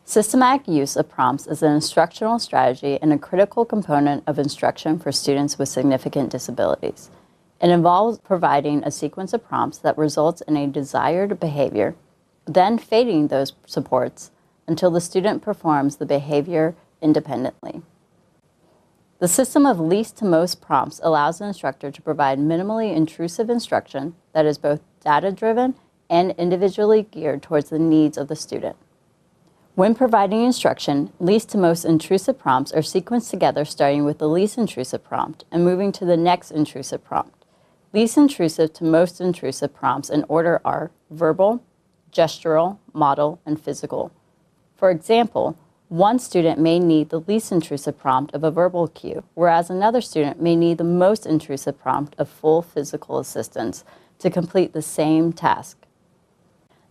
Systematic use of prompts is an instructional strategy and a critical component of instruction for students with significant disabilities. It involves providing a sequence of prompts that results in a desired behavior, then fading those supports until the student performs the behavior independently. The system of least to most prompts allows the instructor to provide minimally intrusive instruction that is both data-driven and individually geared towards the needs of the student. When providing instruction, least to most intrusive prompts are sequenced together, starting with the least intrusive prompt and moving to the next intrusive prompt. Least intrusive to most intrusive prompts in order are verbal, gestural, model, and physical. For example, one student may need the least intrusive prompt of a verbal cue, whereas another student may need the most intrusive prompt of full physical assistance to complete the same task.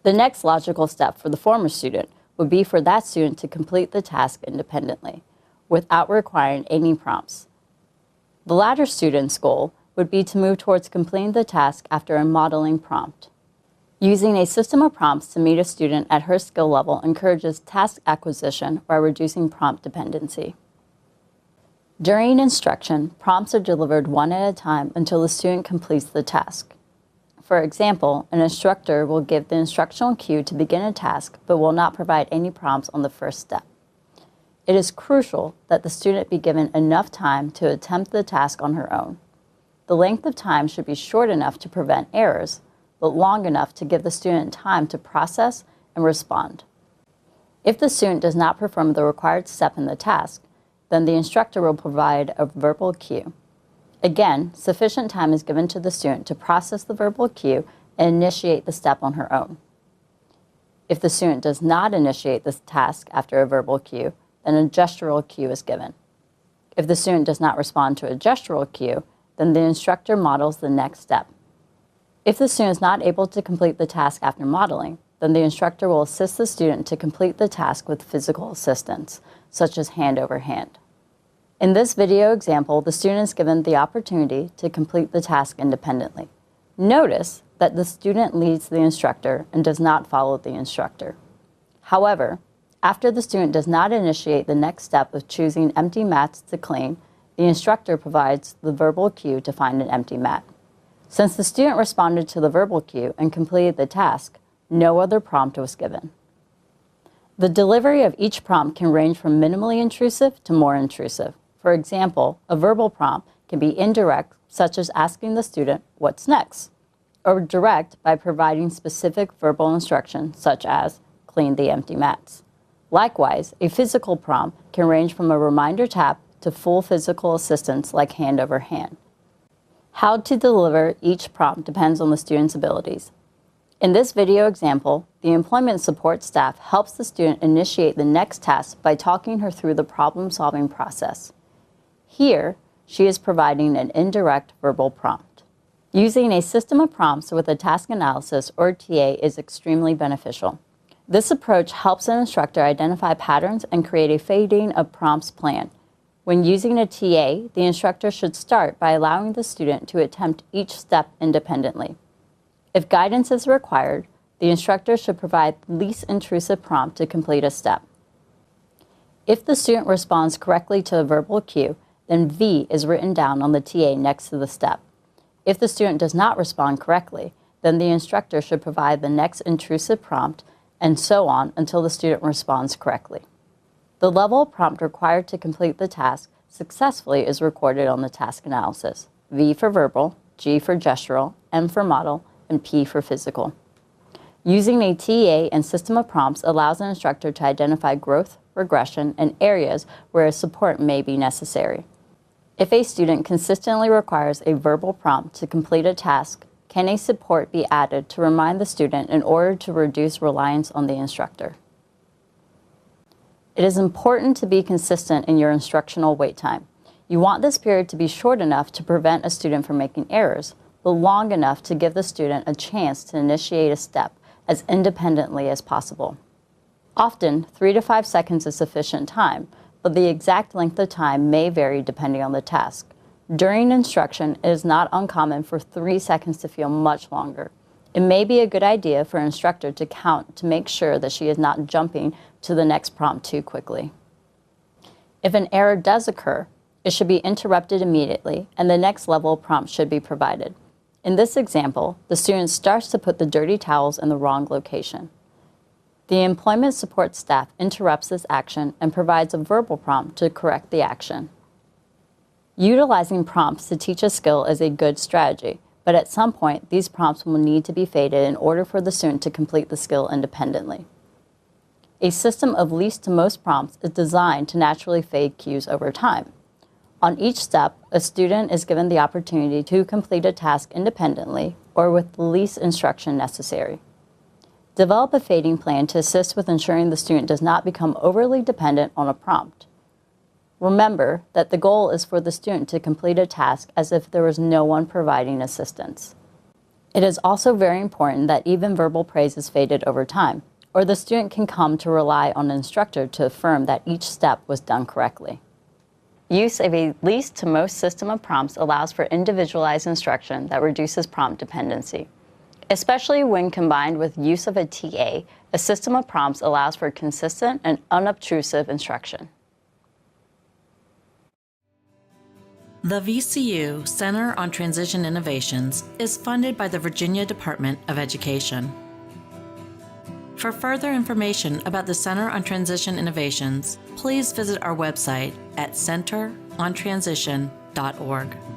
The next logical step for the former student would be for that student to complete the task independently, without requiring any prompts. The latter student's goal would be to move towards completing the task after a modeling prompt. Using a system of prompts to meet a student at her skill level encourages task acquisition by reducing prompt dependency. During instruction, prompts are delivered one at a time until the student completes the task. For example, an instructor will give the instructional cue to begin a task but will not provide any prompts on the first step. It is crucial that the student be given enough time to attempt the task on her own. The length of time should be short enough to prevent errors, but long enough to give the student time to process and respond. If the student does not perform the required step in the task, then the instructor will provide a verbal cue. Again, sufficient time is given to the student to process the verbal cue and initiate the step on her own. If the student does not initiate the task after a verbal cue, then a gestural cue is given. If the student does not respond to a gestural cue, then the instructor models the next step. If the student is not able to complete the task after modeling, then the instructor will assist the student to complete the task with physical assistance, such as hand over hand. In this video example, the student is given the opportunity to complete the task independently. Notice that the student leads the instructor and does not follow the instructor. However, after the student does not initiate the next step of choosing empty mats to clean, the instructor provides the verbal cue to find an empty mat. Since the student responded to the verbal cue and completed the task, no other prompt was given. The delivery of each prompt can range from minimally intrusive to more intrusive. For example, a verbal prompt can be indirect, such as asking the student, "What's next?" or direct by providing specific verbal instruction, such as, "Clean the empty mats." Likewise, a physical prompt can range from a reminder tap to full physical assistance like hand over hand. How to deliver each prompt depends on the student's abilities. In this video example, the employment support staff helps the student initiate the next task by talking her through the problem-solving process. Here, she is providing an indirect verbal prompt. Using a system of prompts with a task analysis or TA is extremely beneficial. This approach helps an instructor identify patterns and create a fading of prompts plan. When using a TA, the instructor should start by allowing the student to attempt each step independently. If guidance is required, the instructor should provide the least intrusive prompt to complete a step. If the student responds correctly to a verbal cue, then V is written down on the TA next to the step. If the student does not respond correctly, then the instructor should provide the next intrusive prompt, and so on until the student responds correctly. The level of prompt required to complete the task successfully is recorded on the task analysis: V for verbal, G for gestural, M for model, and P for physical. Using a TA and system of prompts allows an instructor to identify growth, regression, and areas where support may be necessary. If a student consistently requires a verbal prompt to complete a task, can a support be added to remind the student in order to reduce reliance on the instructor? It is important to be consistent in your instructional wait time. You want this period to be short enough to prevent a student from making errors, but long enough to give the student a chance to initiate a step as independently as possible. Often, 3 to 5 seconds is sufficient time, but the exact length of time may vary depending on the task. During instruction, it is not uncommon for 3 seconds to feel much longer. It may be a good idea for an instructor to count to make sure that she is not jumping to the next prompt too quickly. If an error does occur, it should be interrupted immediately and the next level prompt should be provided. In this example, the student starts to put the dirty towels in the wrong location. The employment support staff interrupts this action and provides a verbal prompt to correct the action. Utilizing prompts to teach a skill is a good strategy, but at some point, these prompts will need to be faded in order for the student to complete the skill independently. A system of least to most prompts is designed to naturally fade cues over time. On each step, a student is given the opportunity to complete a task independently or with the least instruction necessary. Develop a fading plan to assist with ensuring the student does not become overly dependent on a prompt. Remember that the goal is for the student to complete a task as if there was no one providing assistance. It is also very important that even verbal praise is faded over time, or the student can come to rely on an instructor to affirm that each step was done correctly. Use of a least to most system of prompts allows for individualized instruction that reduces prompt dependency. Especially when combined with use of a TA, a system of prompts allows for consistent and unobtrusive instruction. The VCU Center on Transition Innovations is funded by the Virginia Department of Education. For further information about the Center on Transition Innovations, please visit our website at centerontransition.org.